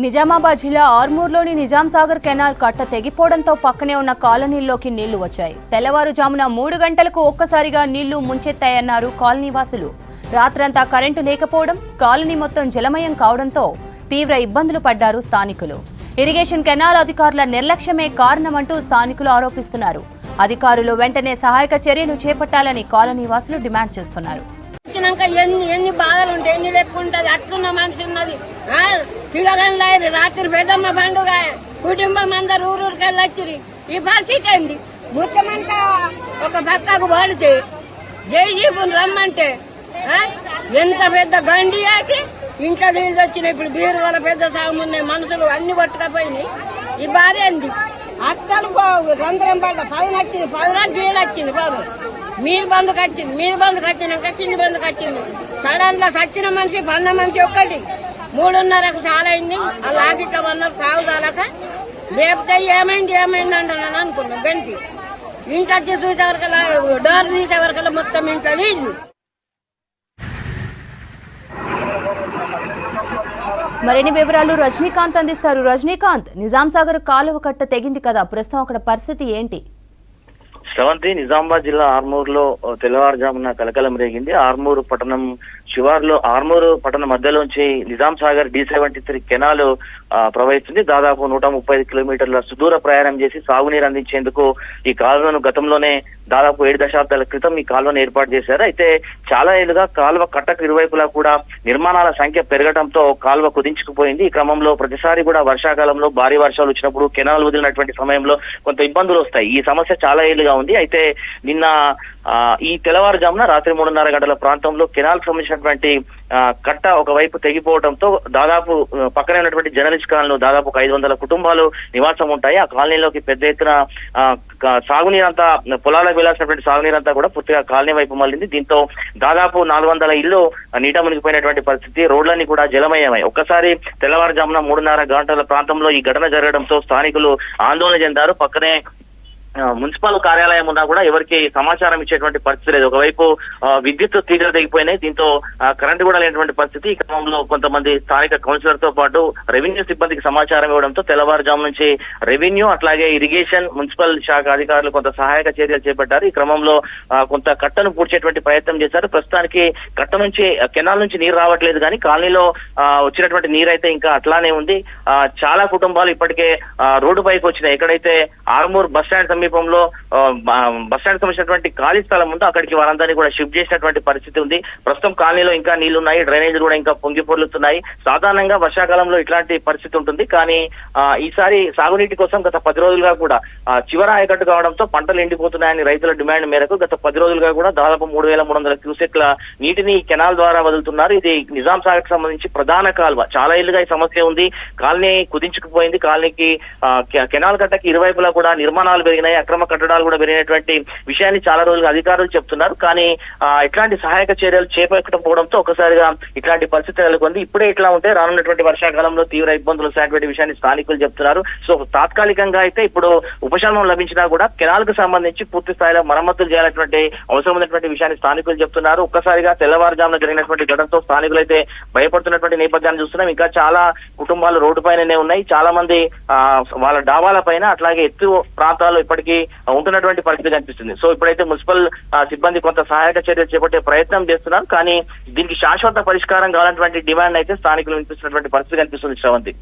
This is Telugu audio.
నిజామాబాద్ జిల్లా ఆర్మూర్లోని నిజాం సాగర్ కెనాల్ కట్ట తెగిపోవడంతో పక్కనే ఉన్న కాలనీల్లోకి నీళ్లు వచ్చాయి. తెల్లవారుజామున 3 గంటలకు ఒక్కసారిగా నీళ్లు ముంచెత్తాయన్నారు కాలనీవాసులు. రాత్రంతా కరెంటు లేకపోవడం, కాలనీ మొత్తం జలమయం కావడంతో తీవ్ర ఇబ్బందులు పడ్డారు స్థానికులు. ఇరిగేషన్ కెనాల్ అధికారుల నిర్లక్ష్యమే కారణమంటూ స్థానికులు ఆరోపిస్తున్నారు. అధికారులు వెంటనే సహాయక చర్యలు చేపట్టాలని కాలనీవాసులు డిమాండ్ చేస్తున్నారు. ఎన్ని బాధలు ఉంటాయి, ఎన్ని లెక్క ఉంటది. అట్లున్న మనిషి ఉన్నది. పిల్లగాళ్ళు రాత్రి పెద్దమ్మ పండుగ కుటుంబం అందరు ఊరూరికి వెళ్ళొచ్చి ఈ పరిస్థితి ఏంది. ముఖ్యమంతా ఒక పక్కకు పడితే జైజీపుని రమ్మంటే ఎంత పెద్ద గండి వేసి ఇంట్లో నీళ్ళు వచ్చినాయి. ఇప్పుడు బీరు వల్ల పెద్ద సాగు ఉన్నాయి. మనుషులు అన్ని పట్టుకపోయినాయి. ఈ బాధ ఏంది. అక్కలు రంధ్రం పడ్డ 10 వచ్చింది, 10 గీళ్ళు వచ్చింది. 10 మీరు బంధుకు వచ్చింది. మీరు బంధుకు వచ్చినాక కింది బంధుకు వచ్చింది. సడన్ గా సచ్చిన మనిషి పన్న మనిషి ఒక్కటి 3:30కు చాలా అయింది. అలా ఆగిట్లా అన్నారు సాగుదాలక. లేకపోతే ఏమైంది అంటున్నాను అనుకున్నాం. గంటి ఇంటి వచ్చి చూసే వరకల్లా డోర్ తీసే వరకల్లా మొత్తం ఇంట్లో నీళ్ళు. మరిన్ని వివరాలు రజనీకాంత్ అందిస్తారు. రజనీకాంత్, నిజాం సాగర్ కాలువ కట్ట తెగింది కదా, ప్రస్తుతం అక్కడ పరిస్థితి ఏంటి? శ్రవంతి, నిజామాబాద్ జిల్లా ఆర్మూర్లో తెల్లవారుజామున కలకలం రేగింది. ఆర్మూరు పట్టణం శివార్లో ఆర్మూరు పట్టణ మధ్యలోంచి నిజాం సాగర్ D73 కెనాల్ ప్రవహిస్తుంది. దాదాపు 135 కిలోమీటర్ల సుదూర ప్రయాణం చేసి సాగునీరు అందించేందుకు ఈ కాలువను గతంలోనే దాదాపు 7 దశాబ్దాల క్రితం ఈ కాలువను ఏర్పాటు చేశారు. అయితే చాలా ఏళ్లుగా కాలువ కట్టకు ఇరువైపులా కూడా నిర్మాణాల సంఖ్య పెరగడంతో కాలువ కుదించుకుపోయింది. ఈ క్రమంలో ప్రతిసారి కూడా వర్షాకాలంలో భారీ వర్షాలు వచ్చినప్పుడు కెనాల్ వదిలినటువంటి సమయంలో కొంత ఇబ్బందులు వస్తాయి. ఈ సమస్య చాలా ఏళ్లుగా ఉంది. అయితే నిన్న ఈ తెల్లవారుజామున రాత్రి 3:30 గంటల ప్రాంతంలో కెనాల్ సంబంధించినటువంటి కట్ట ఒకవైపు తెగిపోవడంతో దాదాపు పక్కనే ఉన్నటువంటి జర్నలిస్ట్ కాలనీలో దాదాపు 500 కుటుంబాలు నివాసం ఉంటాయి. ఆ కాలనీలోకి పెద్ద ఎత్తున సాగునీరంతా పొలాలకు వెళ్లాల్సినటువంటి సాగునీరంతా కూడా పూర్తిగా కాలనీ వైపు మళ్ళింది. దీంతో దాదాపు 400 ఇళ్లు నీట మునిగిపోయినటువంటి పరిస్థితి. రోడ్లన్నీ కూడా జలమయమై ఒక్కసారి తెల్లవారుజామున 3:30 గంటల ప్రాంతంలో ఈ ఘటన జరగడంతో స్థానికులు ఆందోళన చెందారు. పక్కనే మున్సిపల్ కార్యాలయం ఉన్నా కూడా ఎవరికి సమాచారం ఇచ్చేటువంటి పరిస్థితి లేదు. ఒకవైపు విద్యుత్ తీగలు తెగిపోయినాయి. దీంతో కరెంటు కూడా లేనటువంటి పరిస్థితి. ఈ క్రమంలో కొంతమంది స్థానిక కౌన్సిలర్ తో పాటు రెవెన్యూ సిబ్బందికి సమాచారం ఇవ్వడంతో తెల్లవారుజాము నుంచి రెవెన్యూ అట్లాగే ఇరిగేషన్ మున్సిపల్ శాఖ అధికారులు కొంత సహాయక చర్యలు చేపట్టారు. ఈ క్రమంలో కొంత కట్టను పూడ్చేటువంటి ప్రయత్నం చేశారు. ప్రస్తుతానికి కట్ట నుంచి కెనాల్ నుంచి నీరు రావట్లేదు, కానీ కాలనీలో వచ్చినటువంటి నీరు అయితే ఇంకా అట్లానే ఉంది. చాలా కుటుంబాలు ఇప్పటికే రోడ్డు పైకి వచ్చినాయి. ఎక్కడైతే ఆర్మూర్ బస్ స్టాండ్ సమీపంలో బస్టాండ్ సంబంధించినటువంటి ఖాళీ స్థలం ఉందో అక్కడికి వారందరినీ కూడా షిఫ్ట్ చేసినటువంటి పరిస్థితి ఉంది. ప్రస్తుతం కాలనీలో ఇంకా నీళ్లున్నాయి, డ్రైనేజీలు కూడా ఇంకా పొంగి పొర్లుతున్నాయి. సాధారణంగా వర్షాకాలంలో ఇట్లాంటి పరిస్థితి ఉంటుంది, కానీ ఈసారి సాగునీటి కోసం గత 10 రోజులుగా కూడా చివర ఆయకట్టు కావడంతో పంటలు ఎండిపోతున్నాయని రైతుల డిమాండ్ మేరకు గత 10 రోజులుగా కూడా దాదాపు 3300 క్యూసెక్ల నీటిని కెనాల్ ద్వారా వదులుతున్నారు. ఇది నిజాం సాగర్ సంబంధించి ప్రధాన కాల్వ. చాలా ఏళ్లుగా ఈ సమస్య ఉంది. కాలనీ కుదించుకుపోయింది. కాలనీకి కెనాల్ కట్టకి ఇరువైపులా కూడా నిర్మాణాలు పెరిగినాయి, అక్రమ కట్టడాలు కూడా పెరిగినటువంటి విషయాన్ని చాలా రోజులుగా అధికారులు చెప్తున్నారు. కానీ ఇట్లాంటి సహాయక చర్యలు చేపట్టకపోవడంతో ఒకసారిగా ఇట్లాంటి పరిస్థితి నెలకొంది. ఇప్పుడే ఇట్లా ఉంటే రానున్నటువంటి వర్షాకాలంలో తీవ్ర ఇబ్బందులు వస్తున్నటువంటి విషయాన్ని స్థానికులు చెప్తున్నారు. సో తాత్కాలికంగా అయితే ఇప్పుడు ఉపశమనం లభించినా కూడా కెనాల్ కు సంబంధించి పూర్తి స్థాయిలో మరమ్మతులు చేయాల్సినటువంటి అవసరం ఉన్నటువంటి విషయాన్ని స్థానికులు చెప్తున్నారు. ఒక్కసారిగా తెల్లవారుజామున జరిగినటువంటి ఘటనతో స్థానికులు అయితే భయపడుతున్నటువంటి నేపథ్యాన్ని చూస్తున్నాం. ఇంకా చాలా కుటుంబాలు రోడ్డు పైననే ఉన్నాయి. చాలా మంది వాళ్ళ డాబాల పైన అట్లాగే ఎత్తు ప్రాంతాల్లో ఇప్పటికీ ఉంటున్నటువంటి పరిస్థితి కనిపిస్తుంది. సో ఇప్పుడైతే మున్సిపల్ సిబ్బంది కొంత సహాయక చర్యలు చేపట్టే ప్రయత్నం చేస్తున్నారు, కానీ దీనికి శాశ్వత పరిష్కారం కావాలన్నటువంటి డిమాండ్ అయితే స్థానికులు వినిపిస్తున్నటువంటి పరిస్థితి కనిపిస్తుంది. శ్రవంతి.